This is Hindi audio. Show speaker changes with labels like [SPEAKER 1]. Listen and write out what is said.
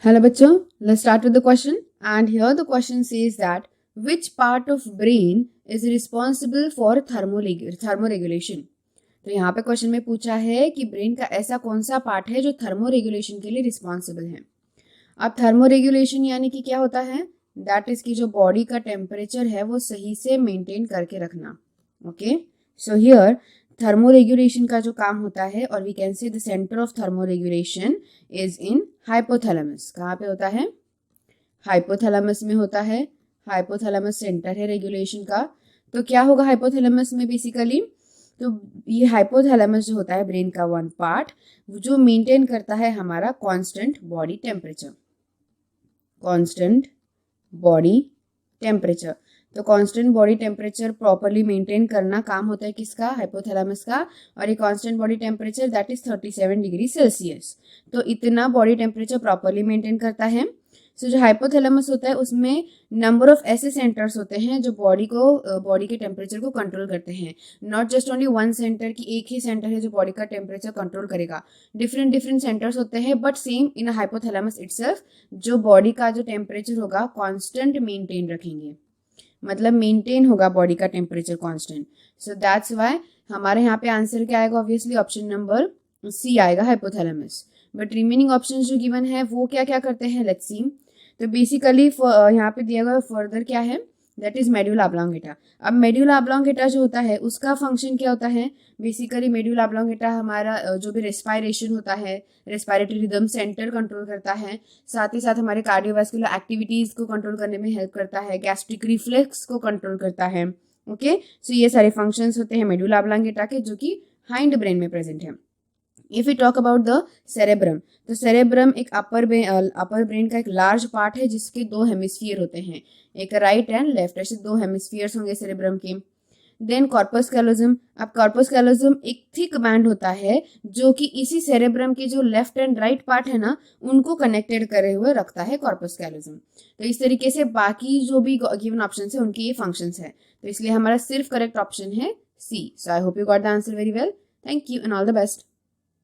[SPEAKER 1] Hello bachcho, let's start with the question. And here the question says that which part of brain is responsible for thermoregulation. तो यहाँ पे क्वेश्चन में पूछा है कि ब्रेन का ऐसा कौन सा पार्ट है जो थर्मोरेगुलेशन के लिए रिस्पॉन्सिबल है. अब थर्मोरेगुलेशन यानी कि क्या होता है, दैट इज कि जो बॉडी का टेम्परेचर है वो सही से मेंटेन करके रखना. ओके, सो हियर थर्मोरेगुलेशन का जो काम होता है, और we can say the centre of thermoregulation is in hypothalamus. कहाँ पे होता है? हाइपोथैलेमस में होता है. हाइपोथैलेमस सेंटर है रेगुलेशन का. तो क्या होगा हाइपोथैलेमस में बेसिकली, तो ये हाइपोथैलेमस जो होता है ब्रेन का वन पार्ट जो मेंटेन करता है हमारा constant body temperature. Constant body temperature. तो constant body temperature properly maintain करना काम होता है किसका? हाइपोथैलेमस का. और ये constant body temperature that is 37 degree Celsius. तो इतना बॉडी टेम्परेचर प्रॉपरली मेंटेन करता है. सो जो हाइपोथैलेमस होता है उसमें नंबर ऑफ ऐसे सेंटर्स होते हैं जो बॉडी के टेम्परेचर को कंट्रोल करते हैं. Not just only one centre की एक ही सेंटर है जो बॉडी का टेम्परेचर कंट्रोल करेगा. डिफरेंट सेंटर्स होते हैं but same in hypothalamus itself जो बॉडी का जो टेम्परेचर होगा कांस्टेंट मेंटेन रखेंगे. मतलब मेंटेन होगा बॉडी का temperature constant. So that's why हमारे यहाँ पे आंसर क्या आएगा? ऑब्वियसली ऑप्शन नंबर सी आएगा, हाइपोथैलेमस. बट रिमेनिंग ऑप्शन जो गिवन है वो क्या क्या करते हैं, लेट्स सी. तो बेसिकली यहाँ पे दिया गया फर्दर क्या है, दैट इज मेडुला ऑब्लोंगेटा. अब मेडुला ऑब्लोंगेटा जो होता है उसका फंक्शन क्या होता है? बेसिकली मेडुला ऑब्लोंगेटा हमारा जो भी रेस्पायरेशन होता है, रेस्पायरेटरी रिदम सेंटर कंट्रोल करता है. साथ ही साथ हमारे कार्डियोवास्कुलर एक्टिविटीज को कंट्रोल करने में हेल्प करता है. गैस्ट्रिक रिफ्लेक्स को कंट्रोल करता है. ओके, सो ये सारे फंक्शंस होते हैं मेडुला ऑब्लोंगेटा के जो कि हाइंड ब्रेन में प्रेजेंट है. If you talk about the cerebrum, तो सेरेब्रम एक अपर ब्रेन का एक लार्ज पार्ट है जिसके दो हेमिस्फीयर होते हैं, एक राइट एंड लेफ्ट. ऐसे दो हेमिस्फीयर्स होंगे सेरेब्रम के. Then corpus callosum. अब कॉर्पस कैलोजम एक थिक बैंड होता है जो कि इसी सेरेब्रम के जो लेफ्ट एंड राइट पार्ट है ना उनको कनेक्टेड करे हुए रखता है कॉर्पस कैलोजम. तो इस तरीके से बाकी जो भी गिवन ऑप्शन है उनके ये फंक्शंस है. तो इसलिए हमारा सिर्फ करेक्ट ऑप्शन है C. So I hope you got the answer very well. Thank you and all the best.